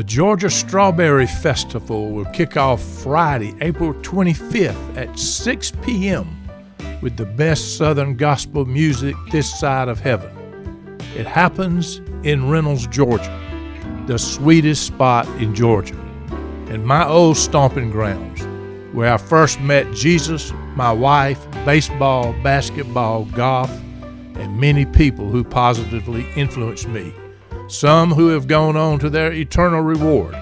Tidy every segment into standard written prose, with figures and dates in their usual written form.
Georgia Strawberry Festival will kick off Friday, April 25th at 6 p.m. with the best Southern gospel music this side of heaven. It happens in Reynolds, Georgia, the sweetest spot in Georgia, and my old stomping grounds, where I first met Jesus, my wife, baseball, basketball, golf, and many people who positively influenced me, some who have gone on to their eternal reward,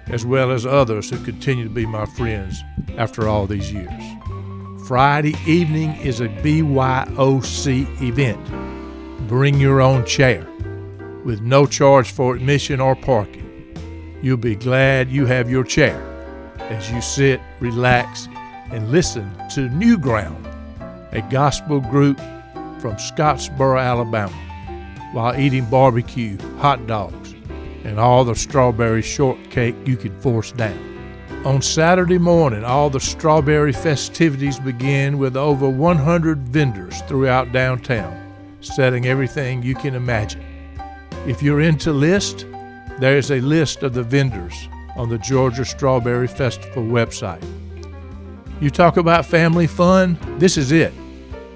as well as others who continue to be my friends after all these years. Friday evening is a BYOC event. Bring your own chair with no charge for admission or parking. You'll be glad you have your chair as you sit, relax, and listen to New Ground, a gospel group from Scottsboro, Alabama, while eating barbecue, hot dogs, and all the strawberry shortcake you can force down. On Saturday morning, all the strawberry festivities begin with over 100 vendors throughout downtown, selling everything you can imagine. If you're into lists, there is a list of the vendors on the Georgia Strawberry Festival website. You talk about family fun, this is it.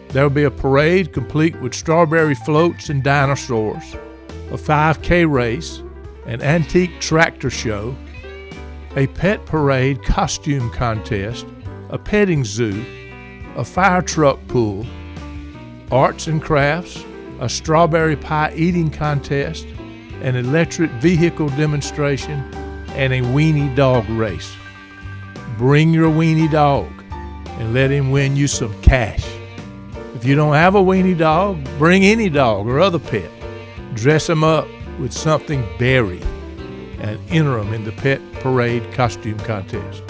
There will be a parade complete with strawberry floats and dinosaurs, a 5K race, an antique tractor show, a pet parade costume contest, a petting zoo, a fire truck pool, arts and crafts, a strawberry pie eating contest, an electric vehicle demonstration, and a weenie dog race. Bring your weenie dog and let him win you some cash. If you don't have a weenie dog, bring any dog or other pet. Dress him up with something berry and enter them in the pet parade costume contest.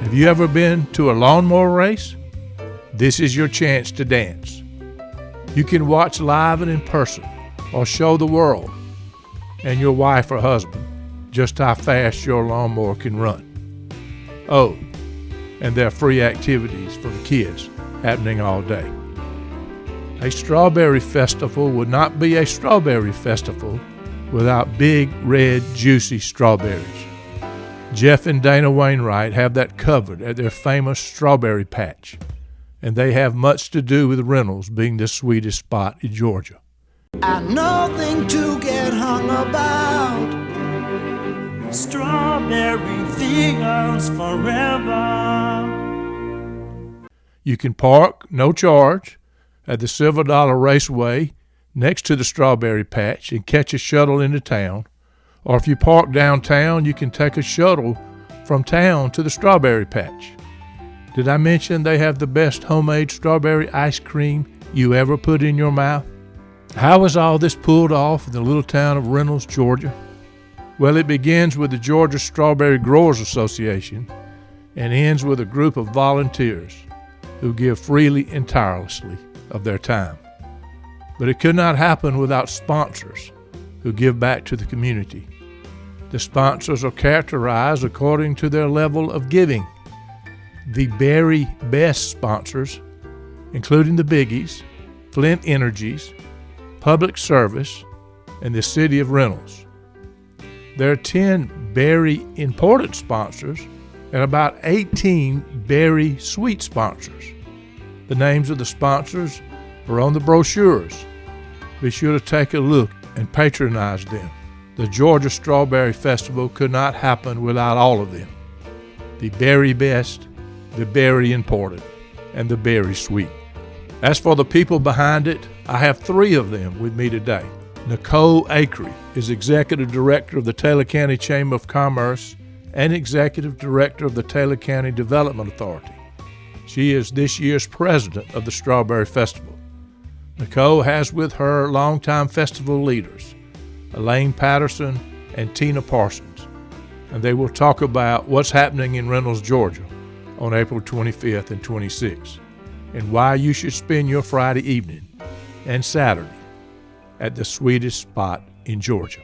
Have you ever been to a lawnmower race? This is your chance to dance. You can watch live and in person or show the world and your wife or husband just how fast your lawnmower can run. Oh, and there are free activities for the kids happening all day. A strawberry festival would not be a strawberry festival without big, red, juicy strawberries. Jeff and Dana Wainwright have that covered at their famous strawberry patch, and they have much to do with Reynolds being the sweetest spot in Georgia. Nothing to get hung about. Strawberry fields forever. You can park, no charge, at the Silver Dollar Raceway next to the strawberry patch and catch a shuttle into town. Or if you park downtown, you can take a shuttle from town to the strawberry patch. Did I mention they have the best homemade strawberry ice cream you ever put in your mouth? How was all this pulled off in the little town of Reynolds, Georgia? Well, it begins with the Georgia Strawberry Growers Association and ends with a group of volunteers who give freely and tirelessly of their time. But it could not happen without sponsors who give back to the community. The sponsors are characterized according to their level of giving. The very best sponsors, including the biggies, Flint Energies, Public Service, and the City of Reynolds. There are 10 very important sponsors and about 18 very sweet sponsors. The names of the sponsors are on the brochures. Be sure to take a look and patronize them. The Georgia Strawberry Festival could not happen without all of them. The very best, the very important, and the very sweet. As for the people behind it, I have 3 of them with me today. Nicole Acree is Executive Director of the Taylor County Chamber of Commerce and Executive Director of the Taylor County Development Authority. She is this year's president of the Strawberry Festival. Nicole has with her longtime festival leaders, Elaine Patterson and Tina Parsons, and they will talk about what's happening in Reynolds, Georgia on April 25th and 26th, and why you should spend your Friday evening and Saturday at the sweetest spot in Georgia.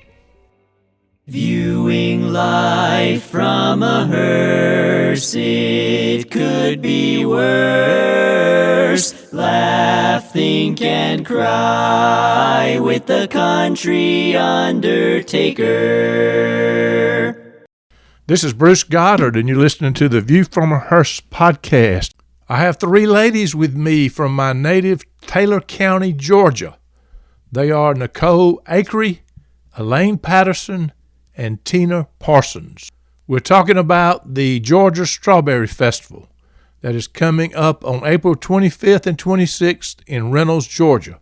Viewing life from a herd. worse, it could be worse. Laugh, think, and cry with the country undertaker. This is Bruce Goddard, and you're listening to the View from a Hearse podcast. I have three ladies with me from my native Taylor County, Georgia. They are Nicole Akery, Elaine Patterson, and Tina Parsons. We're talking about the Georgia Strawberry Festival that is coming up on April 25th and 26th in Reynolds, Georgia.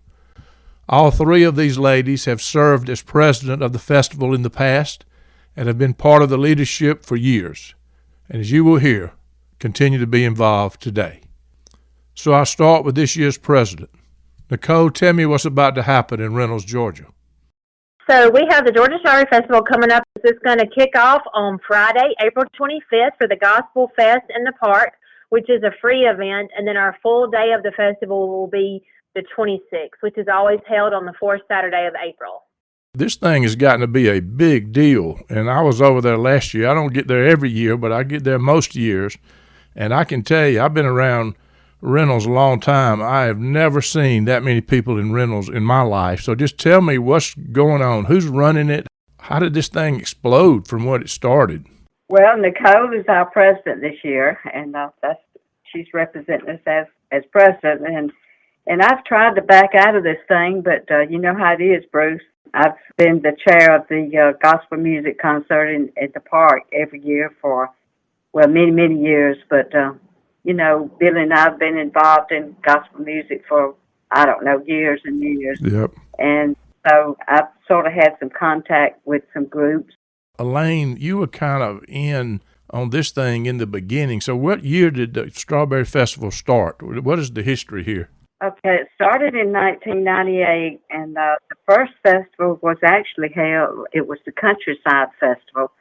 All three of these ladies have served as president of the festival in the past and have been part of the leadership for years, and as you will hear, continue to be involved today. So I'll start with this year's president. Nicole, tell me what's about to happen in Reynolds, Georgia. So we have the Georgia Strawberry Festival coming up. It's going to kick off on Friday, April 25th for the Gospel Fest in the park, which is a free event. And then our full day of the festival will be the 26th, which is always held on the fourth Saturday of April. This thing has gotten to be a big deal, and I was over there last year. I don't get there every year, but I get there most years. And I can tell you, I've been around Reynolds a long time. I have never seen that many people in Reynolds in my life. So just tell me what's going on. Who's running it? How did this thing explode from what it started? Well, Nicole is our president this year, and she's representing us as president. And I've tried to back out of this thing, but you know how it is, Bruce. I've been the chair of the gospel music concert at the park every year for, many, many years. But you know, Billy and I have been involved in gospel music for, years and years. Yep. And so I've sort of had some contact with some groups. Elaine, you were kind of in on this thing in the beginning. So what year did the Strawberry Festival start? What is the history here? Okay, it started in 1998, and the first festival was actually held, it was the Countryside Festival,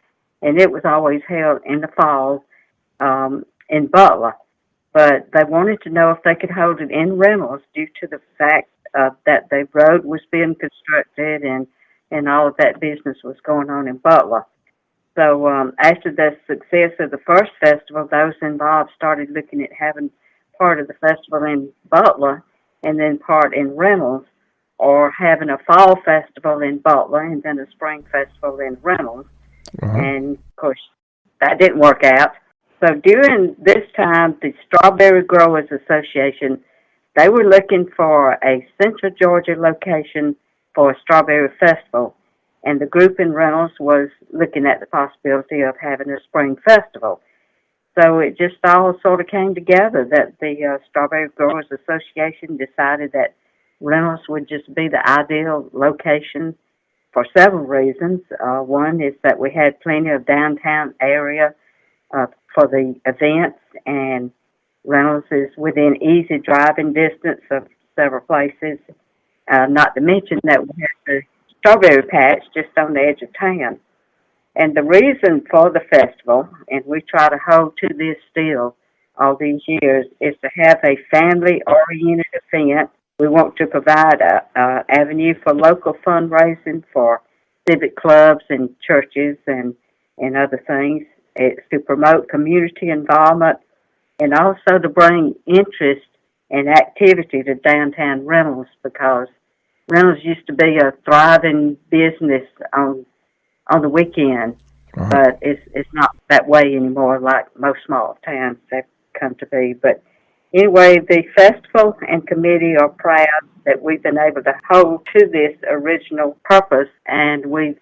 and it was always held in the fall in Butler. But they wanted to know if they could hold it in Reynolds due to the fact that the road was being constructed and all of that business was going on in Butler. So after the success of the first festival, those involved started looking at having part of the festival in Butler and then part in Reynolds, or having a fall festival in Butler and then a spring festival in Reynolds. Uh-huh. And, of course, that didn't work out. So during this time, the Strawberry Growers Association, they were looking for a Central Georgia location for a strawberry festival, and the group in Reynolds was looking at the possibility of having a spring festival. So it just all sort of came together that the Strawberry Growers Association decided that Reynolds would just be the ideal location for several reasons. One is that we had plenty of downtown area for the events, and Reynolds is within easy driving distance of several places, not to mention that we have the strawberry patch just on the edge of town. And the reason for the festival, and we try to hold to this still all these years, is to have a family-oriented event. We want to provide an avenue for local fundraising for civic clubs and churches and other things. It's to promote community involvement and also to bring interest and activity to downtown Reynolds, because Reynolds used to be a thriving business on the weekend, Uh-huh. but it's not that way anymore like most small towns have come to be. But anyway, the festival and committee are proud that we've been able to hold to this original purpose, and we've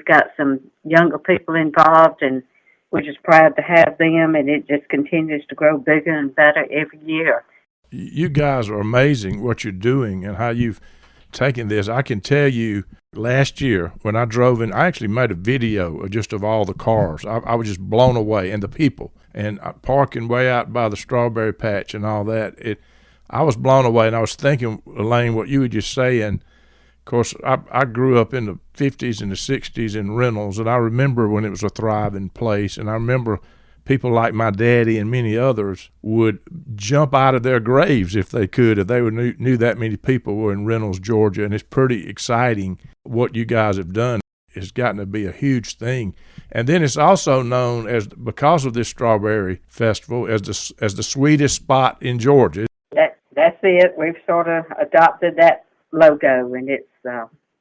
got some younger people involved, and we're just proud to have them, and it just continues to grow bigger and better every year. You guys are amazing what you're doing and how you've taken this. I can tell you, last year when I drove in, I actually made a video of all the cars. I was just blown away, and the people, and parking way out by the strawberry patch and all that. I was blown away, and I was thinking, Elaine, what you were just saying. Of course, I grew up in the 50s and the 60s in Reynolds, and I remember when it was a thriving place, and I remember people like my daddy and many others would jump out of their graves if they could, if they knew that many people were in Reynolds, Georgia, and it's pretty exciting what you guys have done. has gotten to be a huge thing. And then it's also known as, because of this strawberry festival, as the sweetest spot in Georgia. That's it. We've sort of adopted that logo, and it's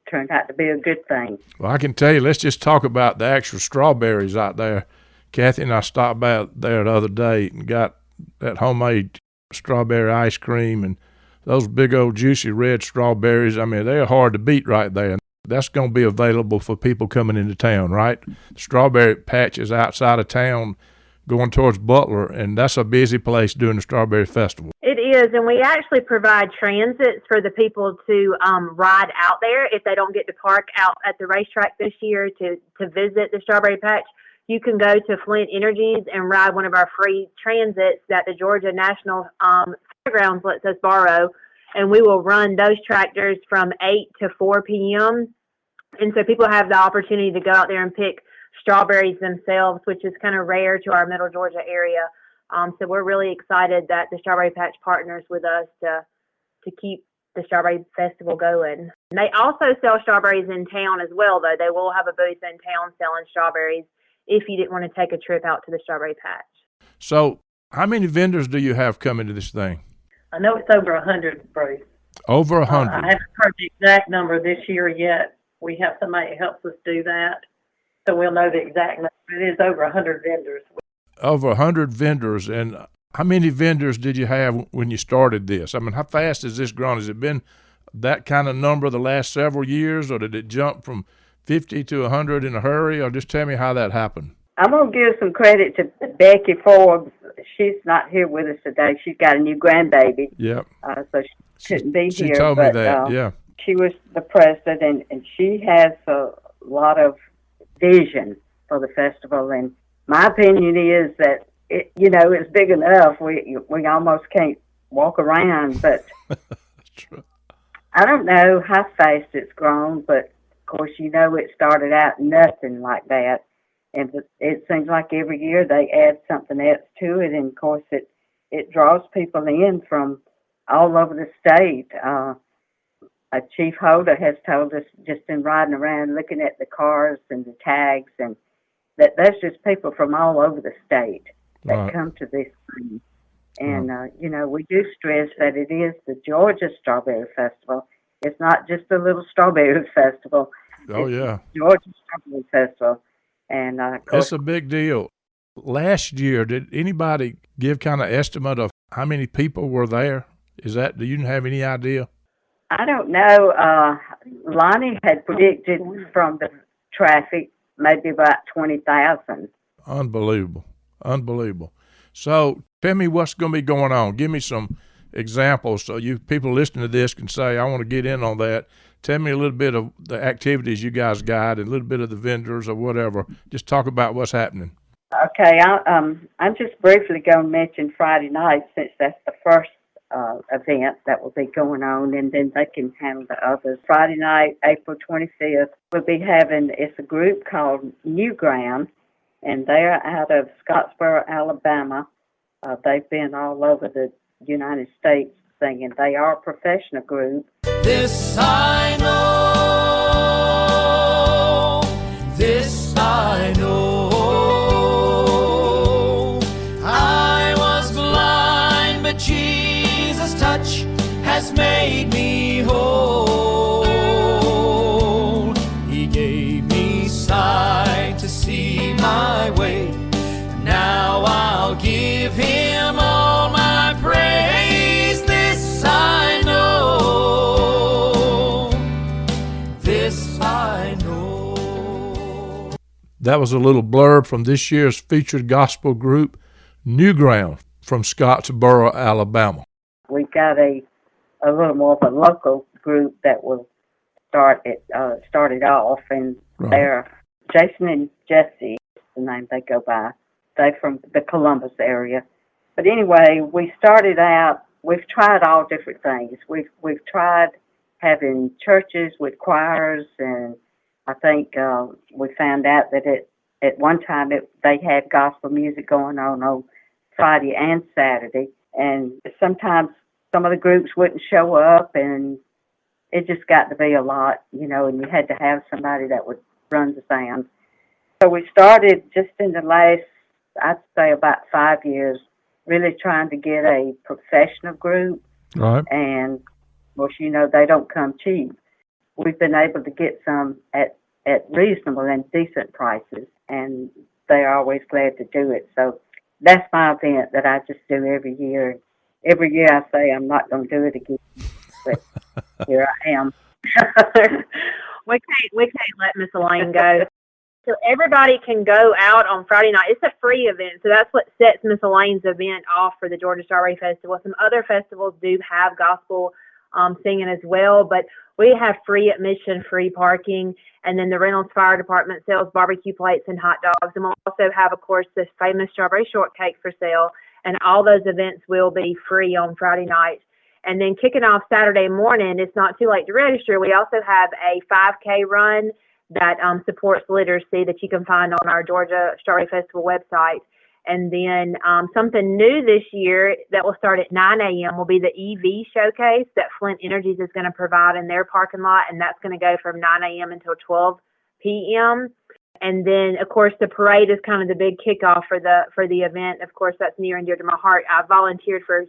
turned out to be a good thing. Well, I can tell you, let's just talk about the actual strawberries out there. Kathy and I stopped by there the other day and got that homemade strawberry ice cream, and those big old juicy red strawberries. I mean, they're hard to beat right there. That's going to be available for people coming into town, right? The strawberry patch is outside of town going towards Butler, and that's a busy place during the Strawberry Festival. It is, and we actually provide transits for the people to ride out there if they don't get to park out at the racetrack this year to visit the Strawberry Patch. You can go to Flint Energies and ride one of our free transits that the Georgia National Fairgrounds lets us borrow, and we will run those tractors from 8 to 4 p.m. And so people have the opportunity to go out there and pick strawberries themselves, which is kind of rare to our Middle Georgia area. So we're really excited that the Strawberry Patch partners with us to keep the Strawberry Festival going. And they also sell strawberries in town as well, though. They will have a booth in town selling strawberries if you didn't want to take a trip out to the Strawberry Patch. So how many vendors do you have coming to this thing? I know it's over 100, Bruce. Over 100. I haven't heard the exact number this year yet. We have somebody that helps us do that, so we'll know the exact number. It is over 100 vendors. Over 100 vendors. And how many vendors did you have when you started this? I mean, how fast has this grown? Has it been that kind of number the last several years, or did it jump from 50 to 100 in a hurry? Or just tell me how that happened. I'm going to give some credit to Becky Forbes. She's not here with us today. She's got a new grandbaby. Yep. So she couldn't be she here. She told me that, yeah. She was the president, and she has a lot of vision for the festival. And my opinion is that, it's big enough. We almost can't walk around. But True. I don't know how fast it's grown, but, of course, it started out nothing like that. And it seems like every year they add something else to it. And, of course, it draws people in from all over the state. Chief Holder has told us, just in riding around looking at the cars and the tags, and that's just people from all over the state that come to this thing. And, we do stress that it is the Georgia Strawberry Festival. It's not just a little strawberry festival. Oh, yeah. Georgia Strawberry Festival. And it's a big deal. Last year, did anybody give kind of estimate of how many people were there? Do you have any idea? I don't know. Lonnie had predicted from the traffic maybe about 20,000. Unbelievable. So tell me what's going to be going on. Give me some examples so you people listening to this can say, I want to get in on that. Tell me a little bit of the activities you guys got and a little bit of the vendors or whatever. Just talk about what's happening. Okay, I'm just briefly going to mention Friday night, since that's the first event that will be going on, and then they can handle the others. Friday night, April 25th, we'll be it's a group called New Ground, and they're out of Scottsboro, Alabama. They've been all over the United States singing. They are a professional group. This I know, this I know. I was blind, but Jesus' touch has made me whole. He gave me sight to see my way. Now I'll give him all my praise. This I know. This I know. That was a little blurb from this year's featured gospel group, New Ground, from Scottsboro, Alabama. We've got a little more of a local group that will started off, and they're Jason and Jesse, the name they go by. They're from the Columbus area. But anyway, we started out, we've tried all different things. We've tried having churches with choirs, and I think we found out that at one time they had gospel music going on Friday and Saturday, and sometimes some of the groups wouldn't show up, and it just got to be a lot, and you had to have somebody that would runs the sound. So we started just in the last, I'd say about 5 years, really trying to get a professional group. Right. And, of course, they don't come cheap. We've been able to get some at reasonable and decent prices, and they're always glad to do it. So that's my event that I just do every year. Every year I say I'm not going to do it again, but here I am. we can't let Miss Elaine go. So everybody can go out on Friday night. It's a free event, so that's what sets Miss Elaine's event off for the Georgia Strawberry Festival. Some other festivals do have gospel singing as well, but we have free admission, free parking, and then the Reynolds Fire Department sells barbecue plates and hot dogs. And we'll also have, of course, this famous strawberry shortcake for sale, and all those events will be free on Friday night. And then kicking off Saturday morning, it's not too late to register. We also have a 5K run that supports literacy that you can find on our Georgia Strawberry Festival website. And then something new this year that will start at 9 a.m. will be the EV showcase that Flint Energies is going to provide in their parking lot, and that's going to go from 9 a.m. until 12 p.m. And then, of course, the parade is kind of the big kickoff for the event. Of course, that's near and dear to my heart. I've volunteered for,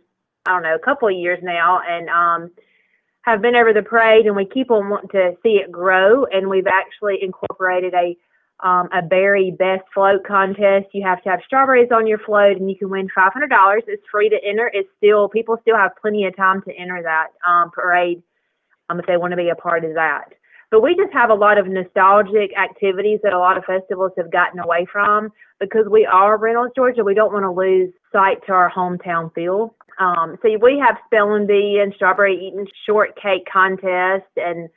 a couple of years now, and have been over the parade, and we keep on wanting to see it grow. And we've actually incorporated a berry best float contest. You have to have strawberries on your float, and you can win $500. It's free to enter. People still have plenty of time to enter that parade if they want to be a part of that. But we just have a lot of nostalgic activities that a lot of festivals have gotten away from because we are Reynolds, Georgia. We don't want to lose sight to our hometown feel. So we have spelling bee and strawberry eating shortcake contest, and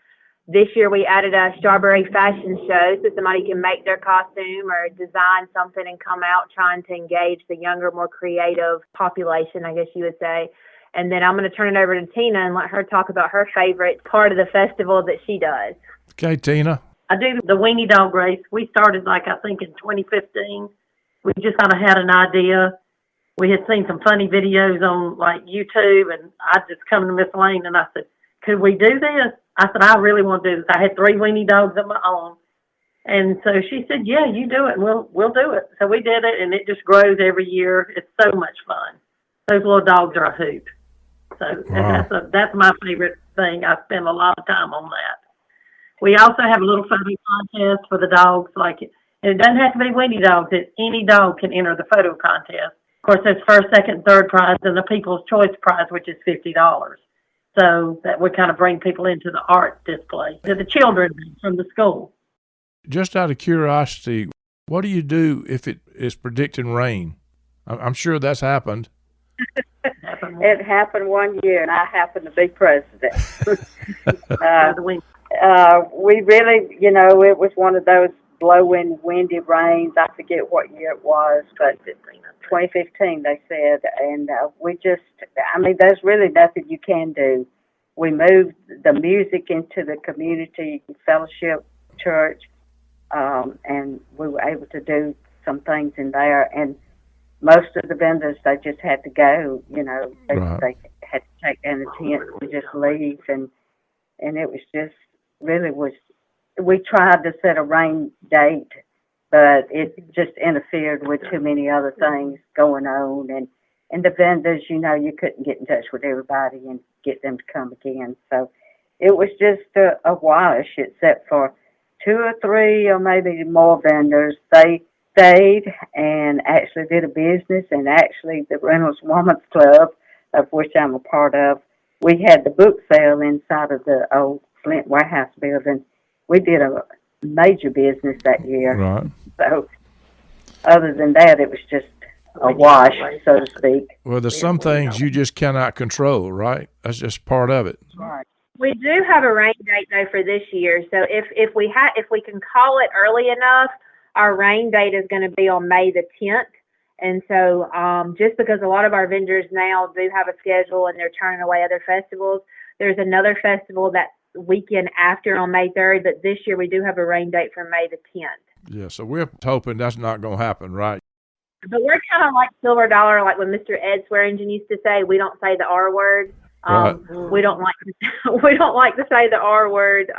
this year we added a strawberry fashion show so somebody can make their costume or design something and come out trying to engage the younger, more creative population, I guess you would say. And then I'm going to turn it over to Tina and let her talk about her favorite part of the festival that she does. Okay, Tina. I do the weenie dog race. We started I think in 2015. We just kind of had an idea. We had seen some funny videos on YouTube, and I just come to Miss Lane and I said, could we do this? I said, I really want to do this. I had 3 weenie dogs of my own. And so she said, yeah, you do it, and we'll do it. So we did it, and it just grows every year. It's so much fun. Those little dogs are a hoot. So Wow. that's my favorite thing. I spend a lot of time on that. We also have a little photo contest for the dogs. And it doesn't have to be weenie dogs. Any dog can enter the photo contest. Of course, there's first, second, third prize, and the People's Choice Prize, which is $50. So that would kind of bring people into the art display, to the children from the school. Just out of curiosity, what do you do if it is predicting rain? I'm sure that's happened. It happened one year, and I happened to be president. We really, it was one of those blowing, windy rains. I forget what year it was, but 2015, they said. And there's really nothing you can do. We moved the music into the community fellowship church, and we were able to do some things in there. And most of the vendors, they just had to go, Right. They had to take down the tent and just leave. And it was just, really was, we tried to set a rain date, but it just interfered with too many other things going on. And the vendors, you couldn't get in touch with everybody and get them to come again. So it was just a wash, except for 2 or 3 or maybe more vendors. They stayed and actually did a business, and actually the Reynolds Women's Club, of which I'm a part of, we had the book sale inside of the old Flint warehouse building. We did a major business that year. Right. So other than that, it was just a wash, so to speak. Well, there's some things you just cannot control, right? That's just part of it. Right. We do have a rain date though for this year. So if we can call it early enough, our rain date is going to be on May the 10th. And so just because a lot of our vendors now do have a schedule and they're turning away other festivals, there's another festival that weekend after on May 3rd, but this year we do have a rain date for May the 10th. Yeah, so we're hoping that's not going to happen, right? But we're kind of like Silver Dollar, like when Mr. Ed Swearingen used to say, we don't say the R word. Right. We don't like to say the R word.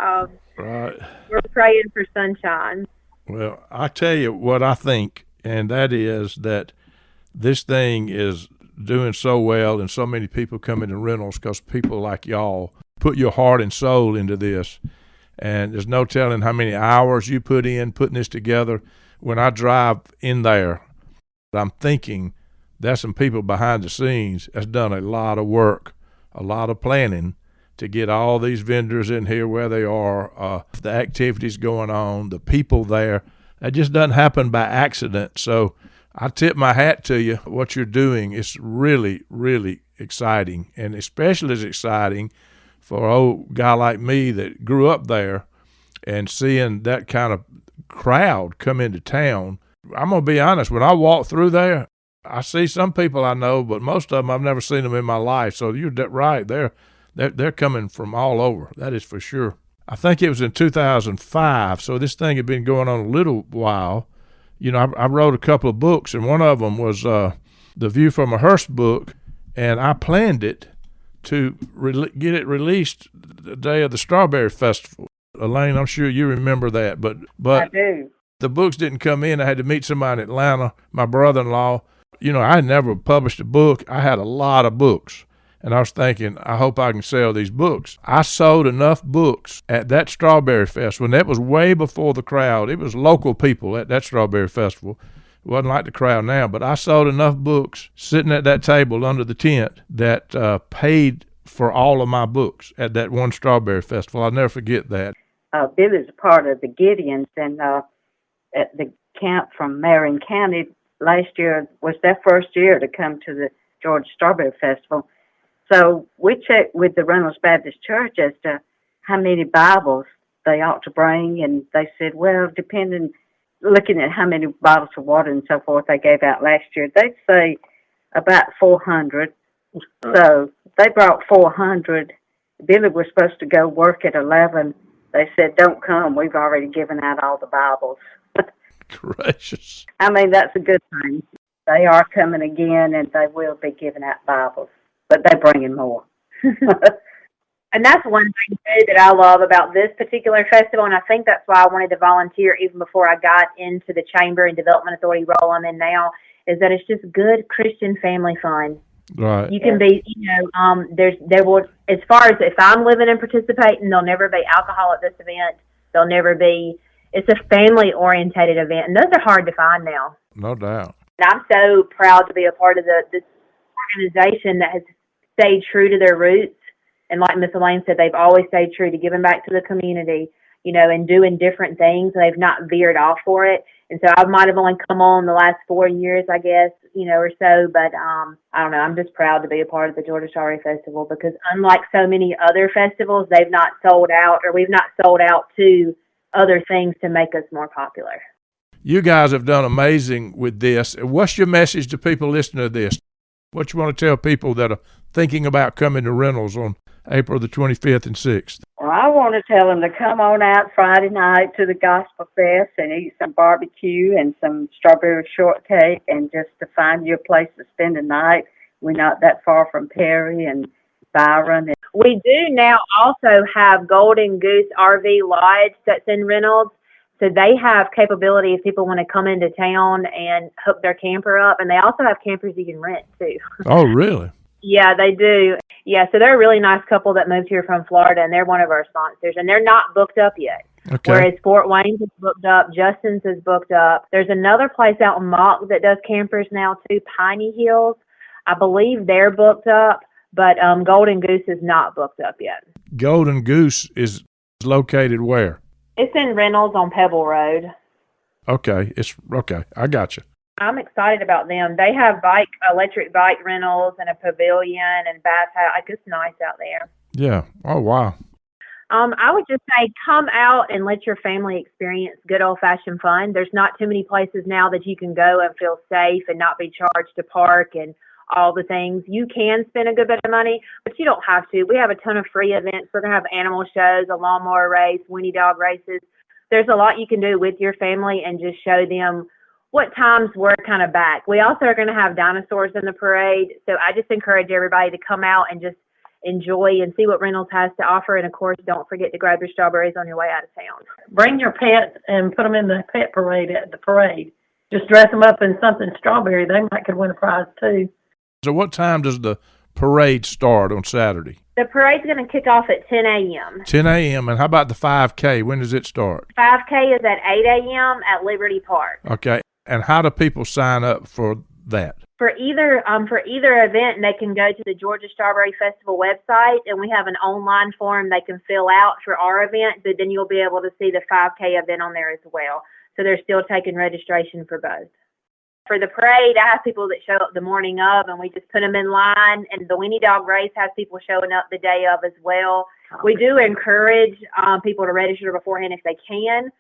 Right. We're praying for sunshine. Well, I tell you what I think, and that is that this thing is doing so well and so many people come into Reynolds because people like y'all put your heart and soul into this. And there's no telling how many hours you put in putting this together. When I drive in there, I'm thinking there's some people behind the scenes that's done a lot of work, a lot of planning to get all these vendors in here where they are, the activities going on, the people there. That just doesn't happen by accident. So I tip my hat to you. What you're doing is really, really exciting, and especially as exciting for an old guy like me that grew up there and seeing that kind of crowd come into town. I'm going to be honest, when I walk through there, I see some people I know, but most of them I've never seen them in my life. So you're right. They're coming from all over. That is for sure. I think it was in 2005. So this thing had been going on a little while. You know, I wrote a couple of books, and one of them was the View from a Hearse book, and I planned it to get it released the day of the Strawberry Festival. Elaine, I'm sure you remember that, but I do. The books didn't come in. I had to meet somebody in Atlanta, my brother-in-law. You know, I had never published a book. I had a lot of books, and I was thinking, I hope I can sell these books. I sold enough books at that Strawberry Festival, and that was way before the crowd. It was local people at that Strawberry Festival. It wasn't like the crowd now, but I sold enough books sitting at that table under the tent that paid for all of my books at that one Strawberry Festival. I'll never forget that. Billy's a part of the Gideons, and at the camp from Marion County last year was their first year to come to the Georgia Strawberry Festival. So we checked with the Reynolds Baptist Church as to how many Bibles they ought to bring, and they said, well, looking at how many bottles of water and so forth they gave out last year, they'd say about 400. So they brought 400. Billy was supposed to go work at 11. They said, don't come. We've already given out all the Bibles. Gracious. I mean, that's a good thing. They are coming again, and they will be giving out Bibles, but they're bringing more. And that's one thing, too, that I love about this particular festival, and I think that's why I wanted to volunteer even before I got into the Chamber and Development Authority role I'm in now, is that it's just good Christian family fun. Right. You can be, there will, as far as if I'm living and participating, there'll never be alcohol at this event. There'll never be, it's a family-orientated event, and those are hard to find now. No doubt. And I'm so proud to be a part of this organization that has stayed true to their roots. And like Miss Elaine said, they've always stayed true to giving back to the community, and doing different things. They've not veered off for it. And so I might have only come on the last 4 years, I guess, or so. But I don't know. I'm just proud to be a part of the Georgia Strawberry Festival because unlike so many other festivals, they've not sold out or we've not sold out to other things to make us more popular. You guys have done amazing with this. What's your message to people listening to this? What you want to tell people that are thinking about coming to Reynolds on April the 25th and 6th? Well, I want to tell them to come on out Friday night to the Gospel Fest and eat some barbecue and some strawberry shortcake and just to find you a place to spend the night. We're not that far from Perry and Byron. We do now also have Golden Goose RV Lodge that's in Reynolds. So they have capability if people want to come into town and hook their camper up. And they also have campers you can rent, too. Oh, really? Yeah, they do. Yeah, so they're a really nice couple that moved here from Florida, and they're one of our sponsors. And they're not booked up yet. Okay. Whereas Fort Wayne's is booked up, Justin's is booked up. There's another place out in Mock that does campers now, too, Piney Hills. I believe they're booked up, but Golden Goose is not booked up yet. Golden Goose is located where? It's in Reynolds on Pebble Road. Okay, I got you. I'm excited about them. They have electric bike rentals and a pavilion and bathhouse. Like, it's nice out there. Yeah. Oh, wow. I would just say come out and let your family experience good old-fashioned fun. There's not too many places now that you can go and feel safe and not be charged to park and all the things. You can spend a good bit of money, but you don't have to. We have a ton of free events. We're going to have animal shows, a lawnmower race, Winnie dog races. There's a lot you can do with your family and just show them what times we're kind of back. We also are going to have dinosaurs in the parade. So I just encourage everybody to come out and just enjoy and see what Reynolds has to offer. And of course, don't forget to grab your strawberries on your way out of town. Bring your pets and put them in the pet parade at the parade. Just dress them up in something strawberry. They could win a prize too. So what time does the parade start on Saturday? The parade's going to kick off at 10 a.m. 10 a.m. And how about the 5K? When does it start? 5K is at 8 a.m. at Liberty Park. Okay. And how do people sign up for that? For either event, they can go to the Georgia Strawberry Festival website, and we have an online form they can fill out for our event, but then you'll be able to see the 5K event on there as well. So they're still taking registration for both. For the parade, I have people that show up the morning of, and we just put them in line, and the Weenie Dog Race has people showing up the day of as well. We do encourage people to register beforehand if they can.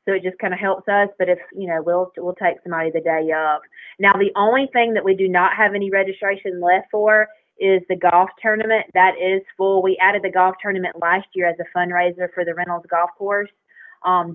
So it just kind of helps us, but if, we'll take somebody the day of. Now, the only thing that we do not have any registration left for is the golf tournament. That is full. We added the golf tournament last year as a fundraiser for the Reynolds Golf Course.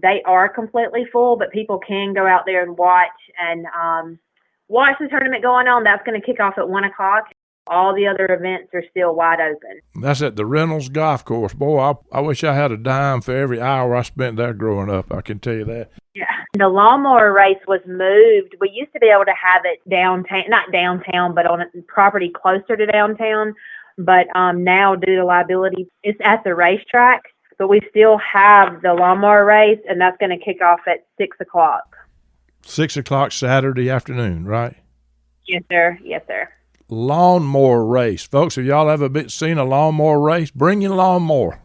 They are completely full, but people can go out there and watch the tournament going on. That's going to kick off at 1 o'clock. All the other events are still wide open. That's at the Reynolds Golf Course. Boy, I wish I had a dime for every hour I spent there growing up. I can tell you that. Yeah. The lawnmower race was moved. We used to be able to have it downtown, not downtown, but on a property closer to downtown. But now, due to liability, it's at the racetrack. But we still have the lawnmower race, and that's going to kick off at 6 o'clock. 6 o'clock Saturday afternoon, right? Yes, sir. Yes, sir. Lawnmower race. Folks, if y'all ever seen a lawnmower race, bring your lawnmower.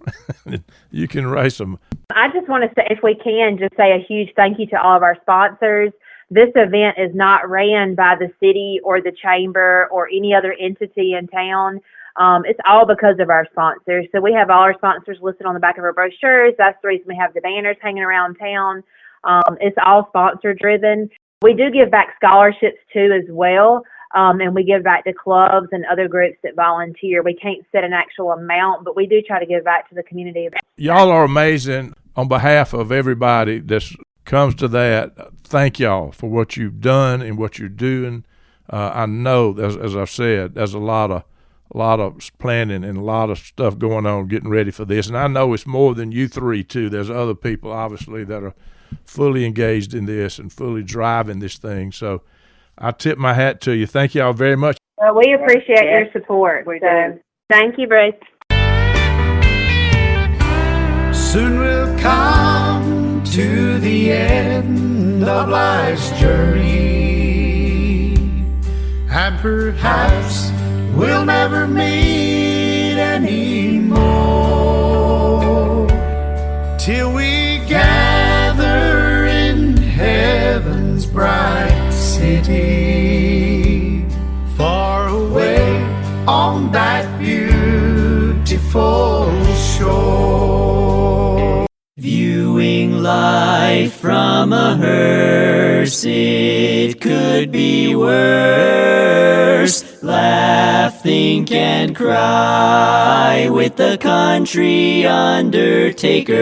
You can race them. I just want to say, if we can, just say a huge thank you to all of our sponsors. This event is not ran by the city or the chamber or any other entity in town. It's all because of our sponsors. So we have all our sponsors listed on the back of our brochures. That's the reason we have the banners hanging around town. It's all sponsor driven. We do give back scholarships too as well. And we give back to clubs and other groups that volunteer. We can't set an actual amount, but we do try to give back to the community. Y'all are amazing. On behalf of everybody that comes to that, thank y'all for what you've done and what you're doing. I know, as I've said, there's a lot of planning and a lot of stuff going on getting ready for this. And I know it's more than you three, too. There's other people, obviously, that are fully engaged in this and fully driving this thing. So I tip my hat to you. Thank y'all very much. Well, we appreciate your support. So, thank you, Bruce. Soon we'll come to the end of life's journey, and perhaps we'll never meet anymore, till we gather in heaven's bright city, far away on that beautiful shore. Viewing life from a hearse, it could be worse. Laugh, think, and cry with the country undertaker.